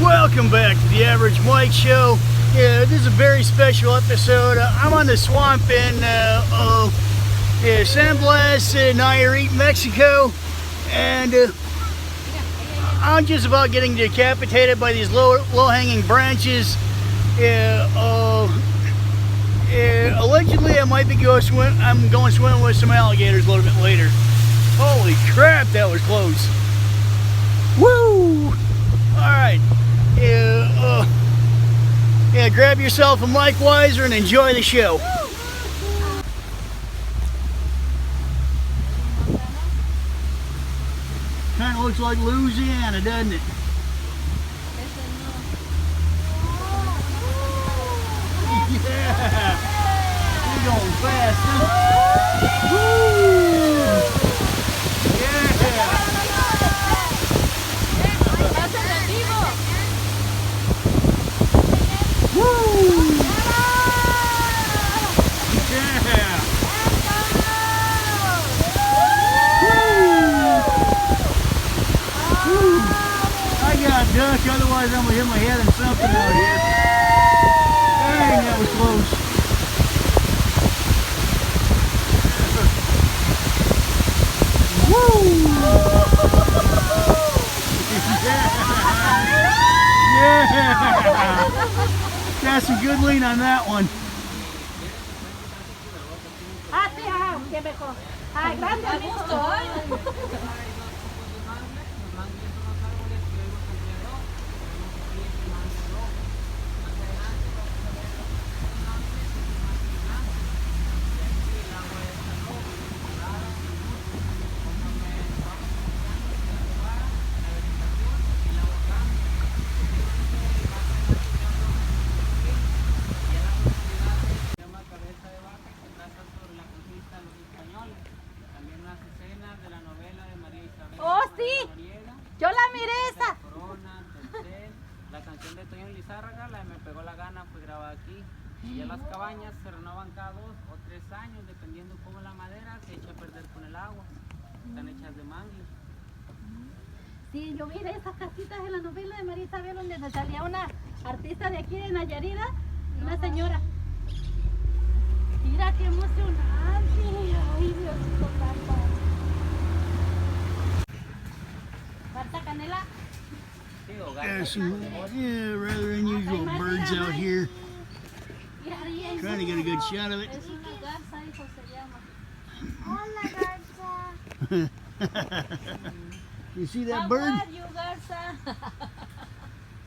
Welcome back to the Average Mike Show. Yeah, this is a very special episode. I'm on the swamp in San Blas, Nayarit, Mexico, and I'm just about getting decapitated by these low-hanging branches. Allegedly, I might be going swimming with some alligators a little bit later. Holy crap, that was close! Woo! All right. Yeah, grab yourself a Mike Weiser and enjoy the show. Kind of looks like Louisiana, doesn't it? Yeah. You're going fast, huh? Woo! Yeah. Woo! Yeah! Woo! I got a duck, otherwise I'm gonna hit my head on something out here. Dang, that was close. Woo! Yeah! Got some good lean on that one. Oh, sí, yo la miré esa. La canción de Toño Lizárraga, la de Me Pegó la Gana, fue grabada aquí. Y las cabañas se renovan cada 2 o 3 años, dependiendo cómo la madera se echa a perder con el agua. Están hechas de mangle. Sí, yo miré esas casitas en la novela de María Isabel, donde salía una artista de aquí de Nayarit, una señora. Mira qué emocionante. Ay, Diosito santo. ¿Falta canela? There's some rather unusual birds out here. Trying to get a good shot of it. Es una garza, hijo, se llama. Hola, garza. You see that bird? How are you, garza?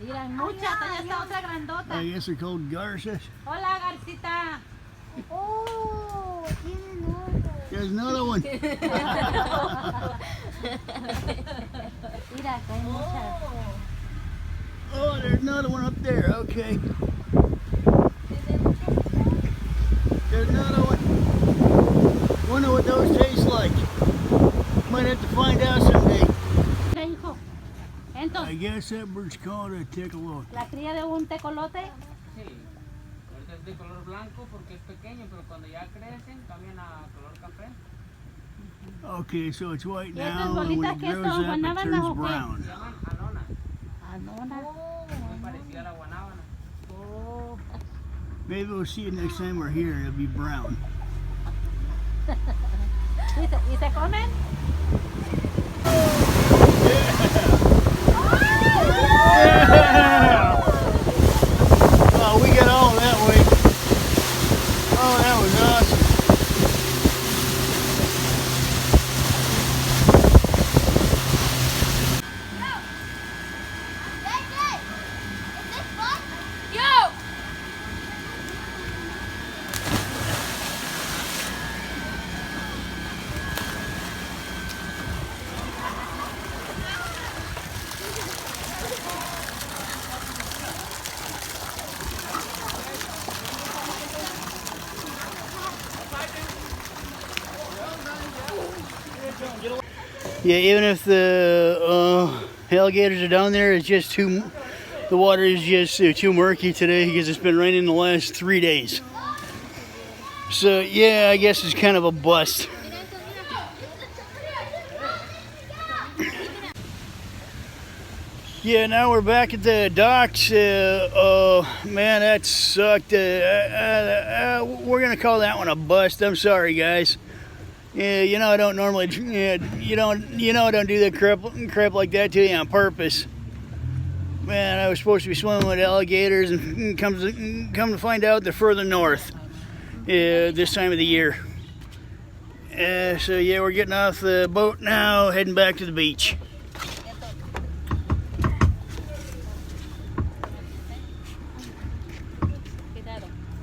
Mira, muchas, allá está otra grandota. I guess they're called garzas. Hola, garcita. Oh, tienen ojos. There's another one. Mira, acá hay muchas. Oh, there's another one up there. Okay. There's another one. Wonder what those taste like. Might have to find out someday. Mira, hijo. I Entonces, guess that bird's called a tecolote. la cría de un tecolote. Sí, ahorita es de color blanco porque es pequeño, pero cuando ya crecen cambian a color café. Okay, so it's white ¿Y estas now, and when bolitas it qué grows son? up, it ¿Guanábanas turns o qué? brown. Se llaman anonas, Anona. muy parecida a la guanábana. Oh. Maybe we'll see it next time we're here. It'll be brown. ¿Y se comen? Yeah! Oh, we got all that way. Oh, that was awesome. Yeah, even if the alligators are down there, it's just the water is just too murky today because it's been raining the last 3 days. So yeah, I guess it's kind of a bust. Yeah, now we're back at the docks. Man, that sucked. We're gonna call that one a bust. I'm sorry, guys. Yeah, you know I don't normally. You know I don't do that crap like that to you on purpose. Man, I was supposed to be swimming with alligators, and come to find out they're further north. This time of the year. So yeah, we're getting off the boat now, heading back to the beach.